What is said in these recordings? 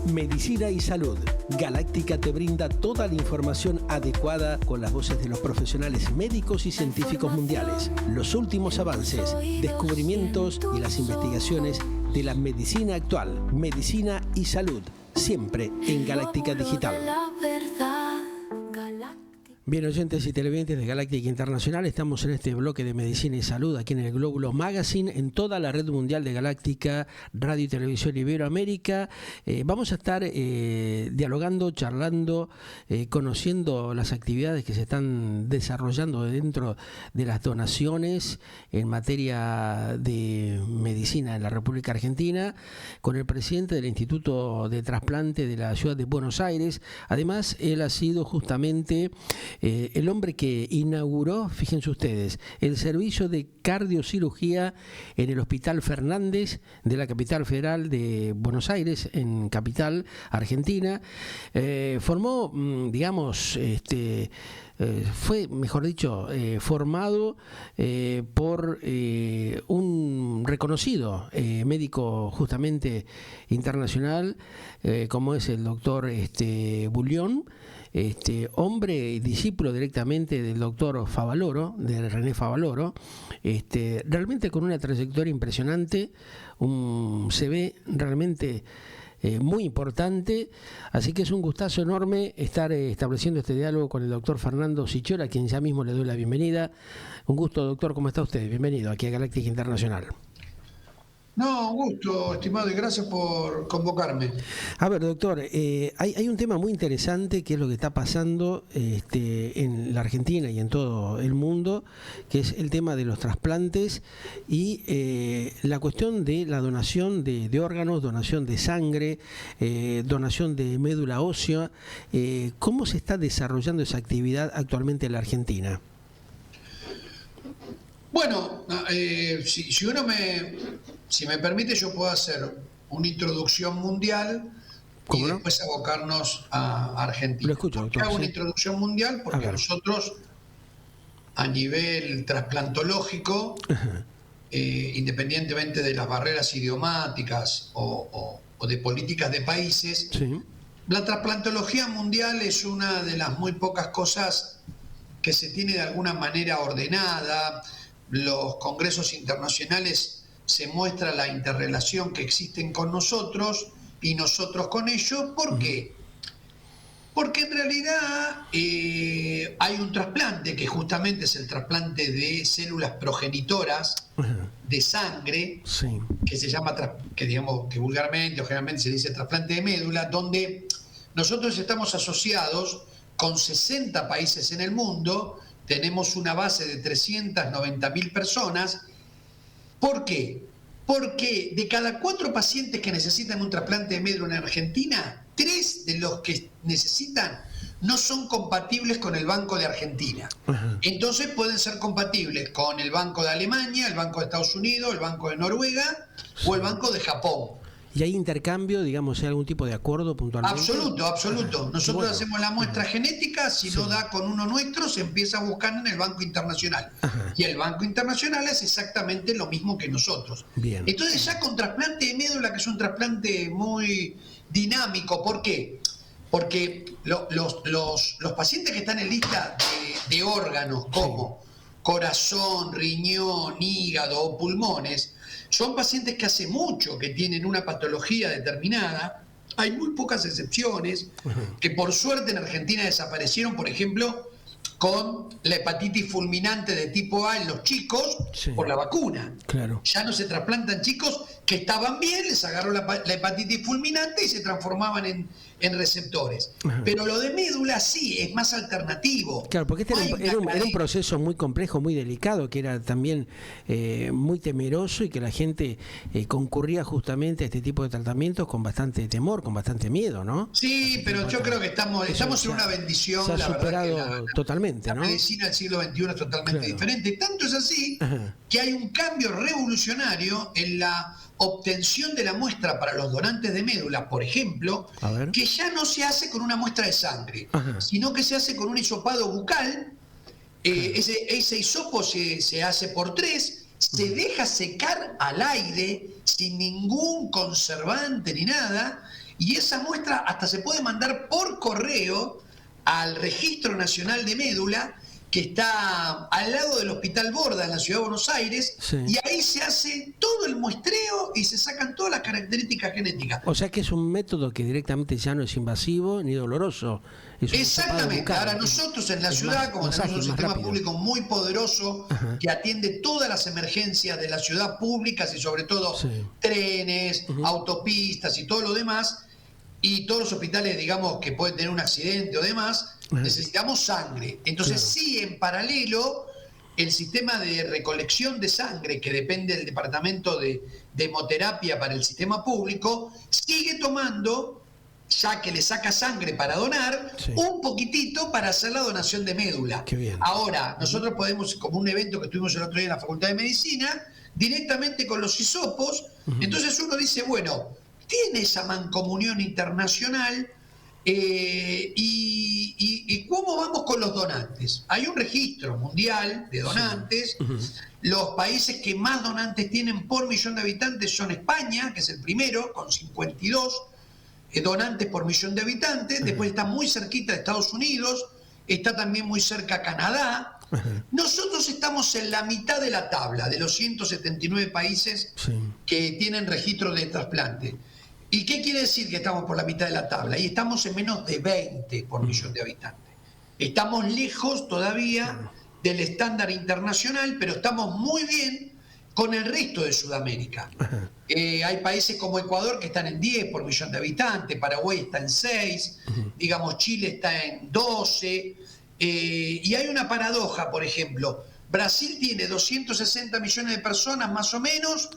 Medicina y Salud. Galáctica te brinda toda la información adecuada con las voces de los profesionales médicos y científicos mundiales. Los últimos avances, descubrimientos y las investigaciones de la medicina actual. Medicina y Salud. Siempre en Galáctica Digital. Bien, oyentes y televidentes de Galáctica Internacional, estamos en este bloque de Medicina y Salud aquí en el Glóbulo Magazine, en toda la red mundial de Galáctica, Radio y Televisión Iberoamérica. Vamos a estar dialogando, charlando, conociendo las actividades que se están desarrollando dentro de las donaciones en materia de medicina en la República Argentina, con el presidente del Instituto de Trasplante de la ciudad de Buenos Aires. Además, él ha sido justamente el hombre que inauguró, fíjense ustedes, el servicio de cardiocirugía en el Hospital Fernández de la capital federal de Buenos Aires, en capital argentina. Formó, digamos, fue, mejor dicho, formado por un reconocido médico justamente internacional, como es el doctor Bullion, hombre y discípulo directamente del doctor Favaloro, de René Favaloro, realmente con una trayectoria impresionante, un CV realmente muy importante, así que es un gustazo enorme estar estableciendo este diálogo con el doctor Fernando Sicchiora, a quien ya mismo le doy la bienvenida. Un gusto, doctor, ¿cómo está usted? Bienvenido aquí a Galáctica Internacional. No, un gusto, estimado, y gracias por convocarme. A ver, doctor, hay un tema muy interesante que es lo que está pasando en la Argentina y en todo el mundo, que es el tema de los trasplantes y la cuestión de la donación de órganos, donación de sangre, donación de médula ósea. ¿Cómo se está desarrollando esa actividad actualmente en la Argentina? Bueno, si me permite, yo puedo hacer una introducción mundial y después abocarnos a Argentina. Lo escucho, doctor. Hago una introducción mundial porque nosotros, a nivel trasplantológico, independientemente de las barreras idiomáticas o de políticas de países, sí, la trasplantología mundial es una de las muy pocas cosas que se tiene de alguna manera ordenada. Los congresos internacionales se muestra la interrelación que existen con nosotros y nosotros con ellos. ¿Por qué? Porque en realidad hay un trasplante que justamente es el trasplante de células progenitoras de sangre, sí, que se llama, que digamos que vulgarmente o generalmente se dice trasplante de médula, donde nosotros estamos asociados con 60 países en el mundo. Tenemos una base de 390.000 personas. ¿Por qué? Porque de cada 4 pacientes que necesitan un trasplante de médula en Argentina, 3 de los que necesitan no son compatibles con el Banco de Argentina. Entonces pueden ser compatibles con el Banco de Alemania, el Banco de Estados Unidos, el Banco de Noruega o el Banco de Japón. ¿Y hay intercambio, digamos, hay algún tipo de acuerdo puntualmente? Absoluto, absoluto. Nosotros hacemos la muestra genética, si no da con uno nuestro, se empieza a buscar en el Banco Internacional. Y el Banco Internacional es exactamente lo mismo que nosotros. Bien. Entonces ya con trasplante de médula, que es un trasplante muy dinámico, ¿por qué? Porque los pacientes que están en lista de órganos como corazón, riñón, hígado o pulmones, son pacientes que hace mucho que tienen una patología determinada. Hay muy pocas excepciones que por suerte en Argentina desaparecieron, por ejemplo, con la hepatitis fulminante de tipo A en los chicos, sí, por la vacuna. Claro. Ya no se trasplantan chicos que estaban bien, les agarró la hepatitis fulminante y se transformaban en receptores. Pero lo de médula sí, es más alternativo. Claro, porque era un proceso muy complejo, muy delicado, que era también muy temeroso y que la gente concurría justamente a este tipo de tratamientos con bastante temor, con bastante miedo, ¿no? Sí, pero yo creo que estamos en una bendición. Se ha superado totalmente, ¿no? La medicina del siglo XXI es totalmente diferente. Tanto es así que hay un cambio revolucionario en la obtención de la muestra para los donantes de médula, por ejemplo, que ya no se hace con una muestra de sangre, sino que se hace con un hisopado bucal. Ese hisopo se hace por 3, se deja secar al aire sin ningún conservante ni nada, y esa muestra hasta se puede mandar por correo al Registro Nacional de Médula, que está al lado del Hospital Borda, en la Ciudad de Buenos Aires, sí. Y ahí se hace todo el muestreo y se sacan todas las características genéticas. O sea que es un método que directamente ya no es invasivo ni doloroso. Exactamente. Ahora nosotros en la ciudad, como tenemos un sistema público muy poderoso, que atiende todas las emergencias de la ciudad públicas y sobre todo trenes, autopistas y todo lo demás, y todos los hospitales, digamos, que pueden tener un accidente o demás, necesitamos sangre. Entonces sí, en paralelo, el sistema de recolección de sangre, que depende del departamento de hemoterapia para el sistema público, sigue tomando, ya que le saca sangre para donar, un poquitito para hacer la donación de médula. Ahora, nosotros podemos, como un evento que tuvimos el otro día en la Facultad de Medicina, directamente con los hisopos, entonces uno dice, bueno, tiene esa mancomunión internacional, y ¿cómo vamos con los donantes? Hay un registro mundial de donantes. Los países que más donantes tienen por millón de habitantes son España, que es el primero, con 52 donantes por millón de habitantes. Después está muy cerquita de Estados Unidos, está también muy cerca Canadá. Nosotros estamos en la mitad de la tabla de los 179 países que tienen registro de trasplante. ¿Y qué quiere decir que estamos por la mitad de la tabla? Y estamos en menos de 20 por millón de habitantes. Estamos lejos todavía del estándar internacional, pero estamos muy bien con el resto de Sudamérica. Hay países como Ecuador que están en 10 por millón de habitantes, Paraguay está en 6, digamos Chile está en 12, y hay una paradoja, por ejemplo, Brasil tiene 260 millones de personas más o menos,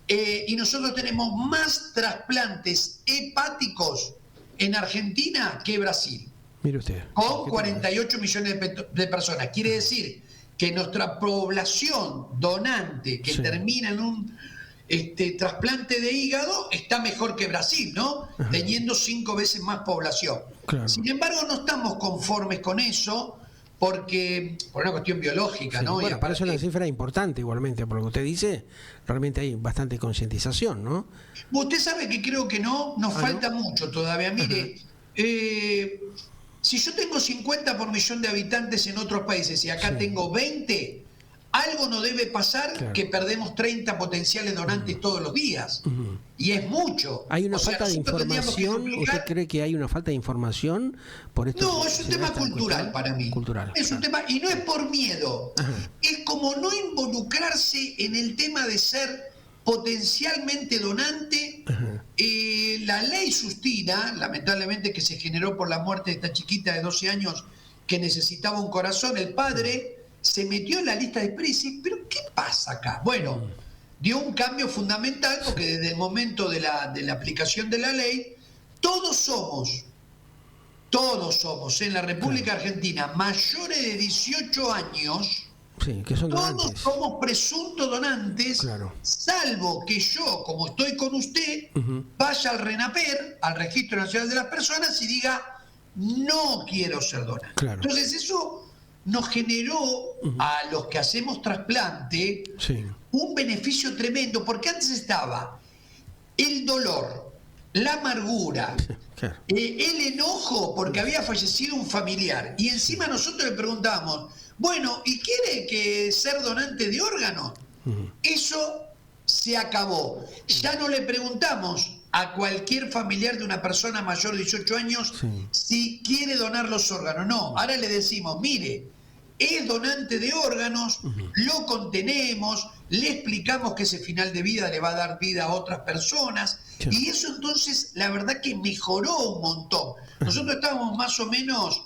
y nosotros tenemos más trasplantes hepáticos en Argentina que Brasil. Mire usted. Con 48 millones de personas. Quiere decir que nuestra población donante que termina en un trasplante de hígado está mejor que Brasil, ¿no? Teniendo 5 veces más población. Sin embargo, no estamos conformes con eso, porque por una cuestión biológica, ¿no? Bueno, para eso es una cifra importante igualmente, por lo que usted dice, realmente hay bastante concientización, ¿no? Usted sabe que creo que no, nos falta mucho todavía. Mire, si yo tengo 50 por millón de habitantes en otros países y acá tengo 20, algo no debe pasar que perdemos 30 potenciales donantes todos los días. Y es mucho. ¿Hay una falta de información? ¿Usted cree que hay una falta de información por esto? No, es un tema cultural para mí. Es un tema, y no es por miedo. Es como no involucrarse en el tema de ser potencialmente donante. La ley Sustina, lamentablemente que se generó por la muerte de esta chiquita de 12 años que necesitaba un corazón, el padre se metió en la lista de espera y dice, ¿pero qué pasa acá? Bueno, dio un cambio fundamental porque desde el momento de la aplicación de la ley, todos somos en la República Argentina mayores de 18 años, que son donantes. Todos somos presuntos donantes, salvo que yo, como estoy con usted, vaya al RENAPER, al Registro Nacional de las Personas, y diga, no quiero ser donante. Entonces eso nos generó a los que hacemos trasplante un beneficio tremendo, porque antes estaba el dolor, la amargura, el enojo porque había fallecido un familiar, y encima nosotros le preguntábamos, bueno, ¿y quiere que ser donante de órganos? Eso se acabó. Ya no le preguntamos a cualquier familiar de una persona mayor de 18 años si quiere donar los órganos. No, ahora le decimos, mire, es donante de órganos, lo contenemos, le explicamos que ese final de vida le va a dar vida a otras personas, y eso entonces la verdad que mejoró un montón. Nosotros estábamos más o menos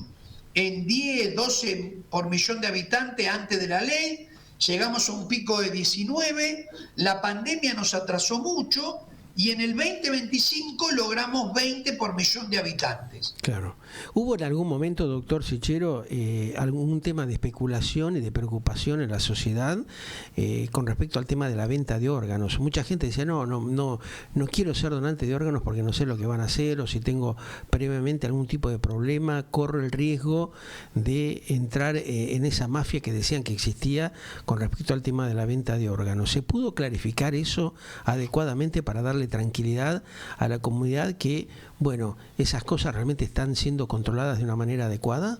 en 10, 12 por millón de habitantes antes de la ley, llegamos a un pico de 19, la pandemia nos atrasó mucho, y en el 2025 logramos 20 por millón de habitantes. Claro. ¿Hubo en algún momento, doctor Sichero, algún tema de especulación y de preocupación en la sociedad con respecto al tema de la venta de órganos? Mucha gente decía, no quiero ser donante de órganos porque no sé lo que van a hacer, o si tengo previamente algún tipo de problema, corro el riesgo de entrar en esa mafia que decían que existía con respecto al tema de la venta de órganos. ¿Se pudo clarificar eso adecuadamente para darle darle tranquilidad a la comunidad que, bueno, esas cosas realmente están siendo controladas de una manera adecuada?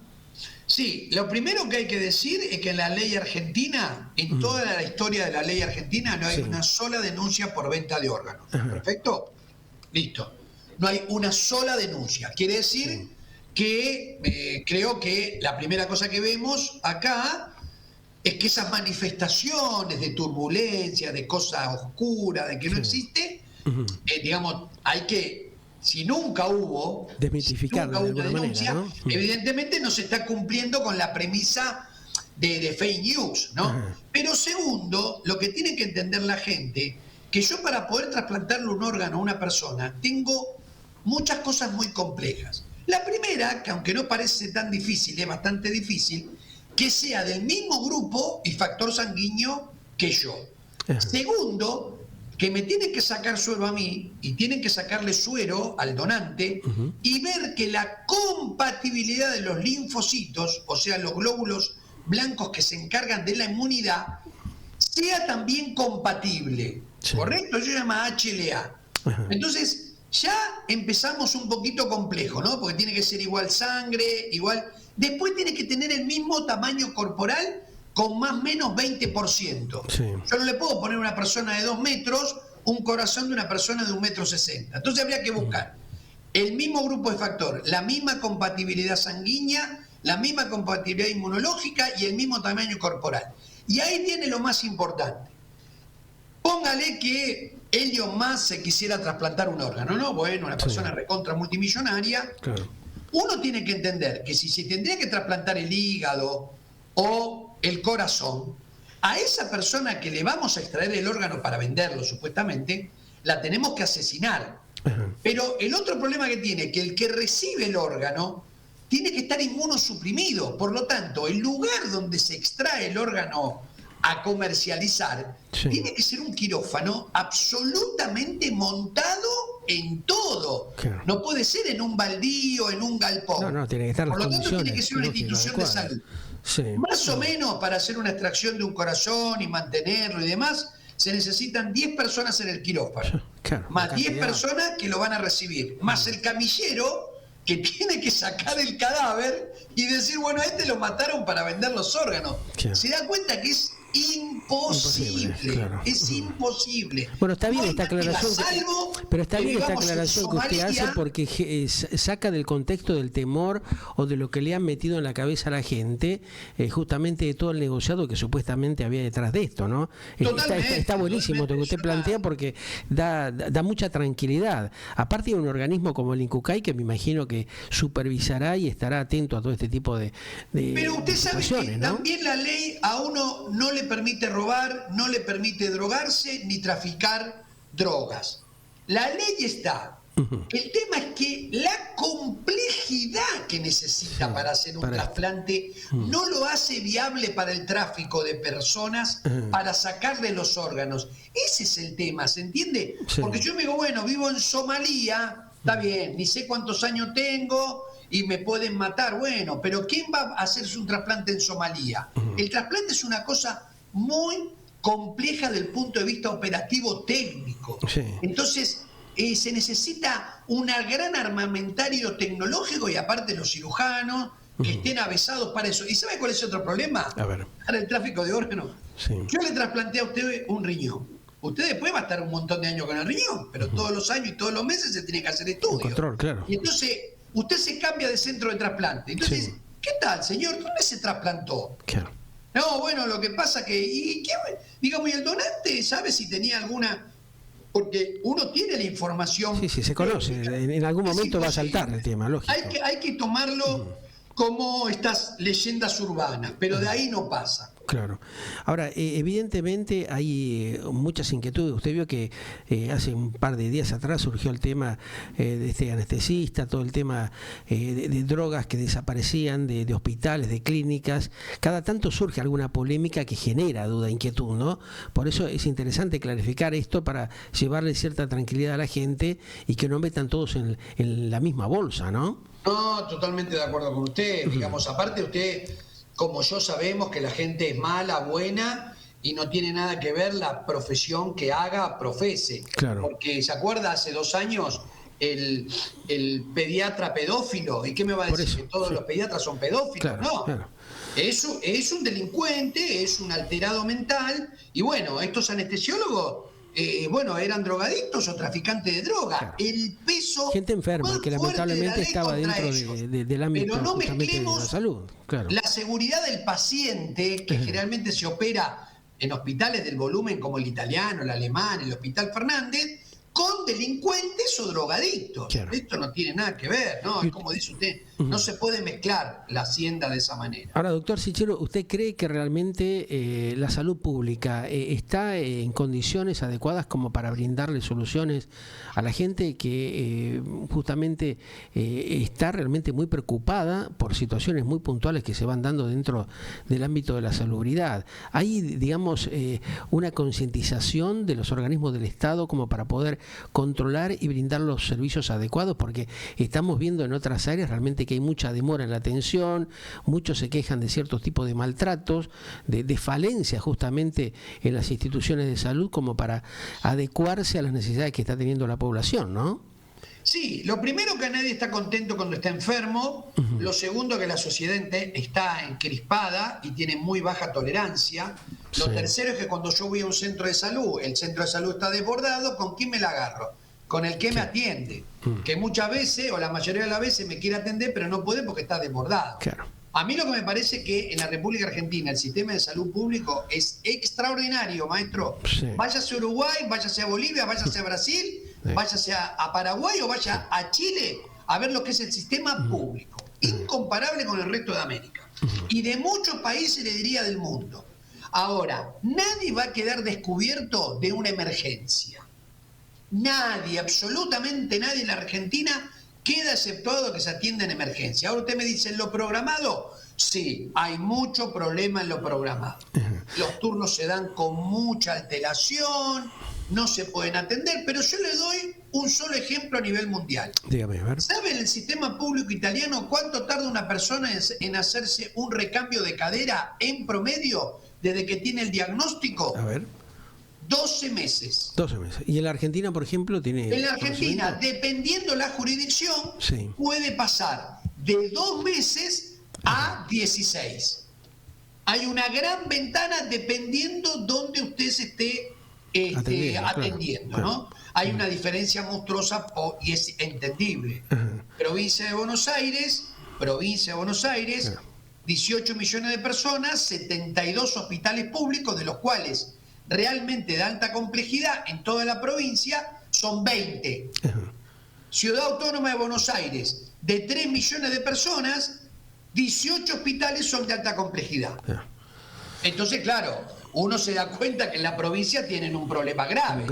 Sí, lo primero que hay que decir es que en la ley argentina, en toda la historia de la ley argentina, no hay una sola denuncia por venta de órganos. ¿Perfecto? Listo. No hay una sola denuncia. Quiere decir que creo que la primera cosa que vemos acá es que esas manifestaciones de turbulencia, de cosas oscuras, de que no existe, digamos, hay que, si nunca hubo desmitificarlo de alguna denuncia, manera, ¿no? Evidentemente no se está cumpliendo con la premisa de fake news, ¿no? Pero segundo, lo que tiene que entender la gente, que yo para poder trasplantarle un órgano a una persona, tengo muchas cosas muy complejas. La primera, que aunque no parece tan difícil, es bastante difícil, que sea del mismo grupo y factor sanguíneo que yo. Segundo, que me tienen que sacar suero a mí y tienen que sacarle suero al donante y ver que la compatibilidad de los linfocitos, o sea, los glóbulos blancos que se encargan de la inmunidad, sea también compatible. ¿Correcto? Eso se llama HLA. Entonces, ya empezamos un poquito complejo, ¿no? Porque tiene que ser igual sangre, igual... Después tiene que tener el mismo tamaño corporal con más o menos 20%. Yo no le puedo poner a una persona de 2 metros un corazón de una persona de 1,60 m. Entonces habría que buscar el mismo grupo de factor, la misma compatibilidad sanguínea, la misma compatibilidad inmunológica y el mismo tamaño corporal. Y ahí viene lo más importante. Póngale que Elon Musk se quisiera trasplantar un órgano, ¿no? Bueno, una persona recontra multimillonaria. Uno tiene que entender que si se tendría que trasplantar el hígado o el corazón, a esa persona que le vamos a extraer el órgano para venderlo, supuestamente, la tenemos que asesinar. Pero el otro problema que tiene, que el que recibe el órgano tiene que estar inmunosuprimido. Por lo tanto, el lugar donde se extrae el órgano a comercializar tiene que ser un quirófano absolutamente montado en todo. No puede ser en un baldío, en un galpón. No, tiene que estar Por las lo tanto, condiciones tiene que ser una institución de salud. Más o menos, para hacer una extracción de un corazón y mantenerlo y demás, se necesitan 10 personas en el quirófano. Más 10 personas que lo van a recibir. Más el camillero que tiene que sacar el cadáver y decir, bueno, a este lo mataron para vender los órganos. Se da cuenta que es imposible. Es imposible. Bueno, está bien esta aclaración, pero está bien esta aclaración que usted hace, porque saca del contexto del temor o de lo que le han metido en la cabeza a la gente, justamente de todo el negociado que supuestamente había detrás de esto, ¿no? Está buenísimo lo que usted plantea, porque da mucha tranquilidad. Aparte de un organismo como el INCUCAI, que me imagino que supervisará y estará atento a todo este tipo de pero usted sabe que, ¿no? También la ley a uno no le permite robar, no le permite drogarse ni traficar drogas. La ley está. El tema es que la complejidad que necesita para hacer un trasplante no lo hace viable para el tráfico de personas, para sacarle los órganos. Ese es el tema, ¿se entiende? Porque yo me digo, bueno, vivo en Somalia, está bien, ni sé cuántos años tengo y me pueden matar, bueno, pero ¿quién va a hacerse un trasplante en Somalia? El trasplante es una cosa muy compleja del punto de vista operativo técnico. Entonces, se necesita un gran armamentario tecnológico y aparte los cirujanos que estén avesados para eso. ¿Y sabe cuál es otro problema? A ver. Para el tráfico de órganos. Yo le trasplanté a usted un riñón. Usted después va a estar un montón de años con el riñón, pero todos los años y todos los meses se tiene que hacer estudio. Control, claro. Y entonces, usted se cambia de centro de trasplante. Entonces, ¿qué tal, señor? ¿Dónde se trasplantó? Claro. No, bueno, lo que pasa que... digamos, y el donante sabe si tenía alguna... Porque uno tiene la información... Sí, se conoce. En algún momento va a saltar el tema, lógico. Hay que tomarlo como estas leyendas urbanas, pero de ahí no pasa. Claro. Ahora, evidentemente hay muchas inquietudes. Usted vio que hace un par de días atrás surgió el tema de este anestesista, todo el tema de drogas que desaparecían de hospitales, de clínicas. Cada tanto surge alguna polémica que genera duda, inquietud, ¿no? Por eso es interesante clarificar esto para llevarle cierta tranquilidad a la gente y que no metan todos en la misma bolsa, ¿no? No, totalmente de acuerdo con usted. Digamos, aparte usted... Como yo sabemos que la gente es mala, buena y no tiene nada que ver la profesión que haga, profese. Claro. Porque, ¿se acuerda? Hace 2 años el pediatra pedófilo, ¿y qué me va a decir? ¿Que todos los pediatras son pedófilos? Claro, no. Claro. Eso es un delincuente, es un alterado mental, y bueno, estos anestesiólogos, eran drogadictos o traficantes de droga. Claro. El peso gente enferma que lamentablemente estaba dentro del ámbito pero no justamente de la salud. Claro. La seguridad del paciente, que generalmente se opera en hospitales del volumen como el italiano, el alemán, el Hospital Fernández, con delincuentes o drogadictos. Claro. Esto no tiene nada que ver, ¿no? Es como dice usted, no se puede mezclar la hacienda de esa manera. Ahora, doctor Sichero, ¿usted cree que realmente la salud pública está en condiciones adecuadas como para brindarle soluciones a la gente que justamente está realmente muy preocupada por situaciones muy puntuales que se van dando dentro del ámbito de la salubridad? ¿Hay, digamos, una concientización de los organismos del Estado como para poder controlar y brindar los servicios adecuados? Porque estamos viendo en otras áreas realmente que hay mucha demora en la atención, muchos se quejan de ciertos tipos de maltratos, de falencias justamente en las instituciones de salud como para adecuarse a las necesidades que está teniendo la población, ¿no? Sí, lo primero, que nadie está contento cuando está enfermo. Lo segundo, que la sociedad está encrispada y tiene muy baja tolerancia. Lo tercero es que cuando yo voy a un centro de salud, el centro de salud está desbordado, ¿con quién me la agarro? Con el que me atiende, que muchas veces, o la mayoría de las veces, me quiere atender, pero no puede porque está desbordado. Claro. A mí lo que me parece que en la República Argentina el sistema de salud público es extraordinario, maestro. Sí. Váyase a Uruguay, váyase a Bolivia, váyase a Brasil, váyase a Paraguay o vaya a Chile a ver lo que es el sistema público. Incomparable con el resto de América. Y de muchos países, le diría, del mundo. Ahora, nadie va a quedar descubierto de una emergencia. Nadie, absolutamente nadie en la Argentina queda exceptuado que se atienda en emergencia. Ahora usted me dice, ¿en lo programado? Sí, hay mucho problema en lo programado. Los turnos se dan con mucha alteración, no se pueden atender, pero yo le doy un solo ejemplo a nivel mundial. Dígame, a ver. ¿Sabe en el sistema público italiano cuánto tarda una persona en hacerse un recambio de cadera en promedio desde que tiene el diagnóstico? A ver. 12 meses. 12 meses. ¿Y en la Argentina, por ejemplo, tiene...? En la Argentina, dependiendo la jurisdicción, puede pasar de 2 meses a 16. Hay una gran ventana dependiendo dónde usted se esté atendiendo, ¿no? Hay una diferencia monstruosa y es entendible. Provincia de Buenos Aires, 18 millones de personas, 72 hospitales públicos, de los cuales realmente de alta complejidad en toda la provincia son 20. Ciudad Autónoma de Buenos Aires, de 3 millones de personas, 18 hospitales son de alta complejidad. Entonces, claro, uno se da cuenta que en la provincia tienen un problema grave,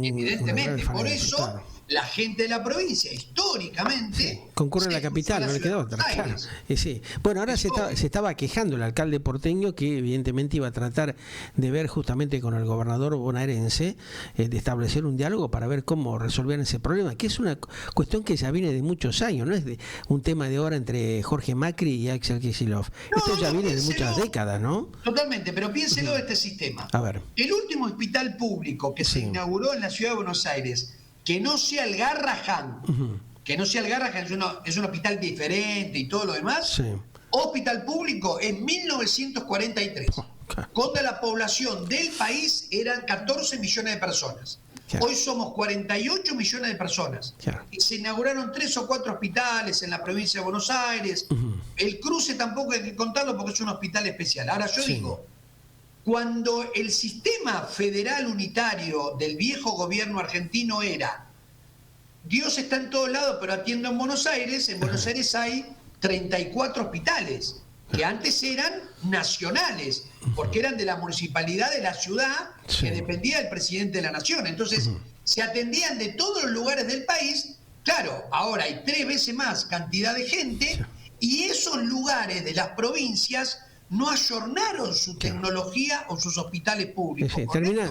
evidentemente. Por eso, claro, la gente de la provincia, históricamente... concurre a la capital, no le queda otra. Claro. Sí. Bueno, ahora se estaba quejando el alcalde porteño, que evidentemente iba a tratar de ver justamente con el gobernador bonaerense, de establecer un diálogo para ver cómo resolver ese problema, que es una cuestión que ya viene de muchos años, no es de un tema de ahora entre Jorge Macri y Axel Kicillof. Esto ya viene de muchas décadas, ¿no? Totalmente, pero piénselo de este sistema. A ver. El último hospital público que se inauguró en la ciudad de Buenos Aires, que no sea el Garrahan, es un hospital diferente y todo lo demás, hospital público en 1943, cuando la población del país eran 14 millones de personas. Hoy somos 48 millones de personas. Y se inauguraron 3 o 4 hospitales en la provincia de Buenos Aires. El cruce tampoco hay que contarlo porque es un hospital especial. Ahora yo digo, cuando el sistema federal unitario del viejo gobierno argentino era Dios está en todos lados pero atiendo en Buenos Aires hay 34 hospitales que antes eran nacionales porque eran de la municipalidad de la ciudad que dependía del presidente de la nación. Entonces se atendían de todos los lugares del país. Claro, ahora hay 3 veces más cantidad de gente y esos lugares de las provincias no ayornaron su tecnología o sus hospitales públicos.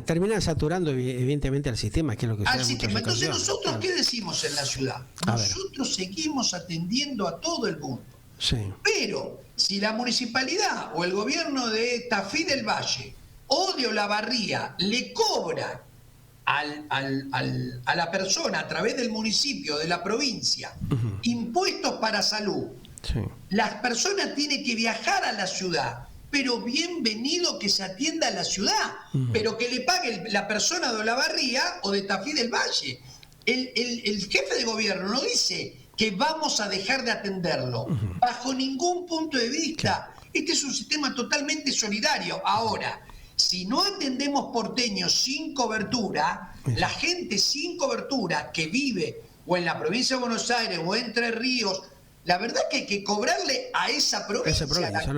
Terminan saturando evidentemente al sistema, que es lo que al sistema. Entonces nosotros, ¿qué decimos en la ciudad? Nosotros seguimos atendiendo a todo el mundo. Pero si la municipalidad o el gobierno de Tafí del Valle o de Olavarría le cobra a la persona a través del municipio, de la provincia, impuestos para salud, las personas tienen que viajar a la ciudad, pero bienvenido que se atienda a la ciudad, pero que le pague la persona de Olavarría o de Tafí del Valle. El jefe de gobierno no dice que vamos a dejar de atenderlo, bajo ningún punto de vista. Este es un sistema totalmente solidario. Ahora, si no atendemos porteños sin cobertura, la gente sin cobertura que vive o en la provincia de Buenos Aires o Entre Ríos, la verdad que hay que cobrarle a esa provincia.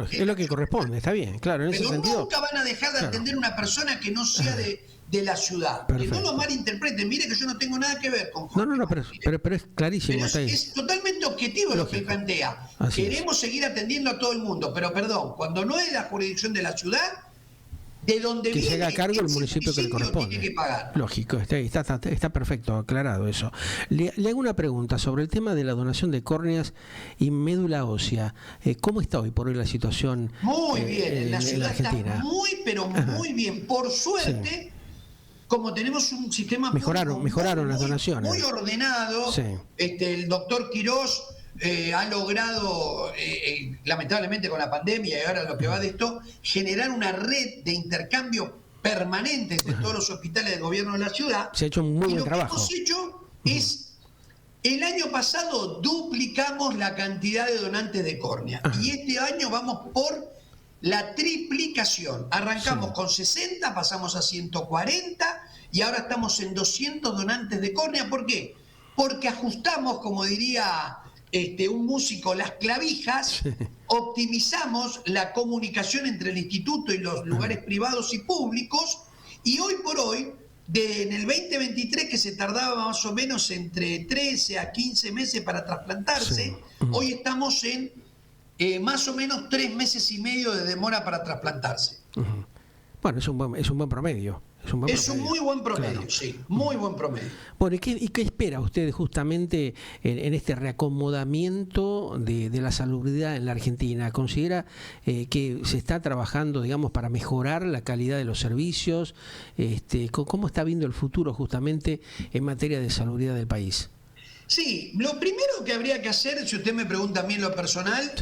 Es lo que corresponde, está bien, claro, en ese sentido. Pero nunca van a dejar de atender a una persona que no sea de la ciudad. Perfecto. Que no lo malinterpreten. Mire que yo no tengo nada que ver con Jorge. No, pero es clarísimo. Pero es totalmente objetivo lo que él plantea. Queremos seguir atendiendo a todo el mundo, pero perdón, cuando no es la jurisdicción de la ciudad, de donde que se haga cargo el municipio que le corresponde. Tiene que pagar. Lógico, está perfecto, aclarado eso. Le hago una pregunta sobre el tema de la donación de córneas y médula ósea. ¿Cómo está hoy por hoy la situación? Muy bien, en la ciudad Argentina está muy bien. Por suerte, como tenemos un sistema mejoraron las donaciones. Muy ordenado, el doctor Quirós ha logrado, lamentablemente con la pandemia y ahora lo que va de esto, generar una red de intercambio permanente entre todos los hospitales del gobierno de la ciudad. Se ha hecho un muy buen trabajo. Lo que hemos hecho es, el año pasado duplicamos la cantidad de donantes de córnea y este año vamos por la triplicación. Arrancamos con 60, pasamos a 140 y ahora estamos en 200 donantes de córnea. ¿Por qué? Porque ajustamos, como diría un músico, las clavijas, optimizamos la comunicación entre el instituto y los lugares privados y públicos, y hoy por hoy, en el 2023, que se tardaba más o menos entre 13 a 15 meses para trasplantarse, hoy estamos en más o menos 3 meses y medio de demora para trasplantarse. Bueno, es un buen promedio. Es un muy buen promedio, claro. Sí, muy buen promedio. Bueno, ¿y qué espera usted justamente en este reacomodamiento de la salubridad en la Argentina? ¿Considera que se está trabajando, digamos, para mejorar la calidad de los servicios? ¿Cómo está viendo el futuro justamente en materia de salubridad del país? Sí, lo primero que habría que hacer, si usted me pregunta a mí en lo personal,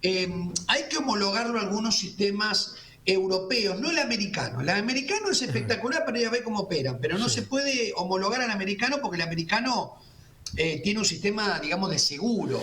hay que homologarlo a algunos sistemas europeos, no el americano. El americano es espectacular para ir a ver cómo operan, pero no se puede homologar al americano porque el americano tiene un sistema, digamos, de seguro.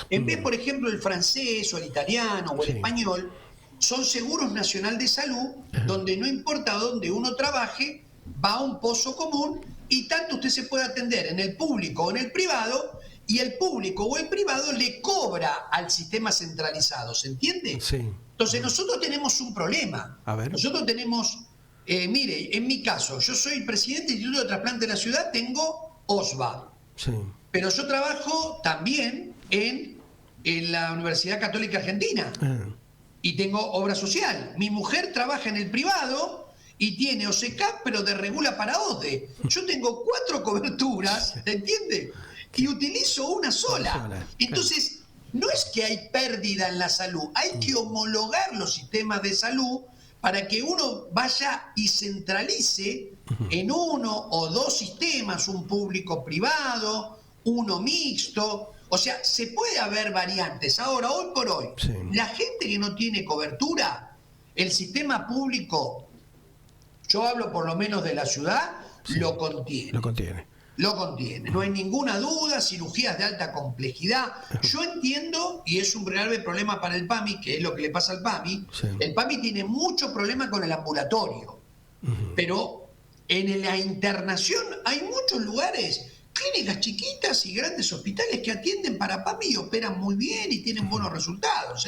En vez, por ejemplo, el francés o el italiano o el español, son seguros nacional de salud, donde no importa dónde uno trabaje, va a un pozo común y tanto usted se puede atender en el público o en el privado, y el público o el privado le cobra al sistema centralizado, ¿se entiende? Sí. Entonces nosotros tenemos un problema. A ver. Nosotros tenemos, mire, en mi caso, yo soy presidente del Instituto de Trasplante de la Ciudad, tengo OSVA. Sí. Pero yo trabajo también en la Universidad Católica Argentina. Y tengo obra social. Mi mujer trabaja en el privado y tiene OSECAP, pero de regula para ODE. Yo tengo 4 coberturas, ¿entiende? Y utilizo una sola. Entonces, no es que hay pérdida en la salud, hay que homologar los sistemas de salud para que uno vaya y centralice en 1 o 2 sistemas, un público-privado, uno mixto. O sea, se puede haber variantes. Ahora, hoy por hoy, la gente que no tiene cobertura, el sistema público, yo hablo por lo menos de la ciudad, lo contiene. Lo contiene, no hay ninguna duda, cirugías de alta complejidad. Yo entiendo, y es un grave problema para el PAMI, que es lo que le pasa al PAMI, el PAMI tiene mucho problema con el ambulatorio, pero en la internación hay muchos lugares, clínicas chiquitas y grandes hospitales que atienden para PAMI y operan muy bien y tienen buenos resultados.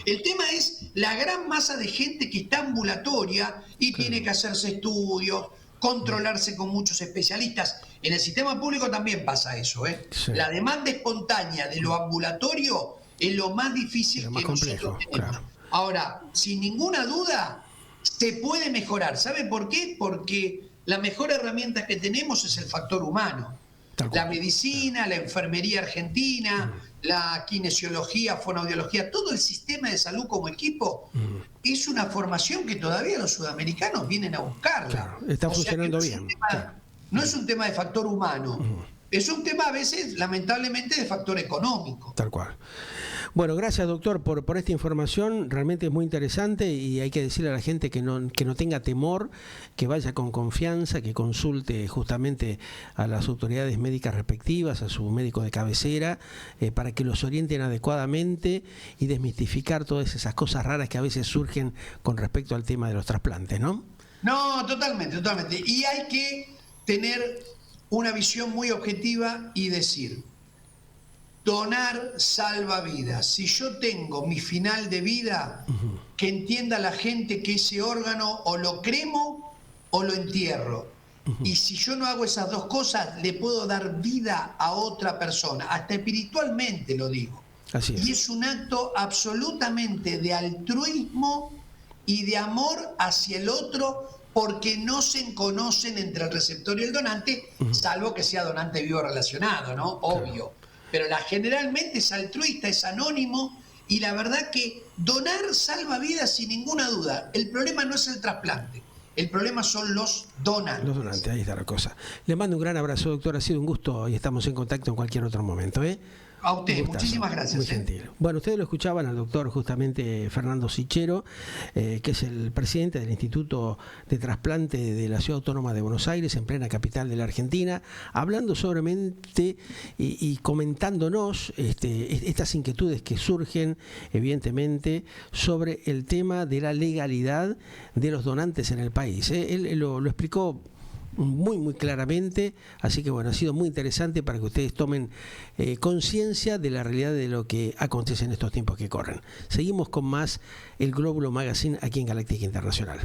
El tema es la gran masa de gente que está ambulatoria y tiene que hacerse estudios, controlarse con muchos especialistas. En el sistema público también pasa eso. La demanda espontánea de lo ambulatorio es lo más difícil que nosotros tenemos. Claro. Ahora, sin ninguna duda, se puede mejorar. ¿Sabe por qué? Porque la mejor herramienta que tenemos es el factor humano. La medicina, la enfermería argentina, la kinesiología, fonoaudiología, todo el sistema de salud como equipo es una formación que todavía los sudamericanos vienen a buscarla. Claro, está funcionando bien. No es un tema de factor humano, es un tema a veces, lamentablemente, de factor económico. Tal cual. Bueno, gracias doctor por esta información, realmente es muy interesante y hay que decirle a la gente que no tenga temor, que vaya con confianza, que consulte justamente a las autoridades médicas respectivas, a su médico de cabecera, para que los orienten adecuadamente y desmistificar todas esas cosas raras que a veces surgen con respecto al tema de los trasplantes, ¿no? No, totalmente, totalmente. Y hay que tener una visión muy objetiva y decir: donar salva vidas. Si yo tengo mi final de vida, que entienda la gente que ese órgano o lo cremo o lo entierro. Y si yo no hago esas dos cosas, le puedo dar vida a otra persona, hasta espiritualmente lo digo. Así es. Y es un acto absolutamente de altruismo y de amor hacia el otro, porque no se conocen entre el receptor y el donante, salvo que sea donante vivo relacionado, ¿no? Obvio. Pero generalmente es altruista, es anónimo, y la verdad que donar salva vidas sin ninguna duda. El problema no es el trasplante, el problema son los donantes. Los donantes, ahí está la cosa. Le mando un gran abrazo, doctor, ha sido un gusto y estamos en contacto en cualquier otro momento, ¿eh? A usted, muchísimas gracias. Muy gentil. Bueno, ustedes lo escuchaban al doctor justamente Fernando Sichero, que es el presidente del Instituto de Trasplante de la Ciudad Autónoma de Buenos Aires, en plena capital de la Argentina, hablando sobremente y comentándonos estas inquietudes que surgen, evidentemente, sobre el tema de la legalidad de los donantes en el país. Él lo explicó muy claramente, así que bueno, ha sido muy interesante para que ustedes tomen conciencia de la realidad de lo que acontece en estos tiempos que corren. Seguimos con más el Glóbulo Magazine aquí en Galáctica Internacional.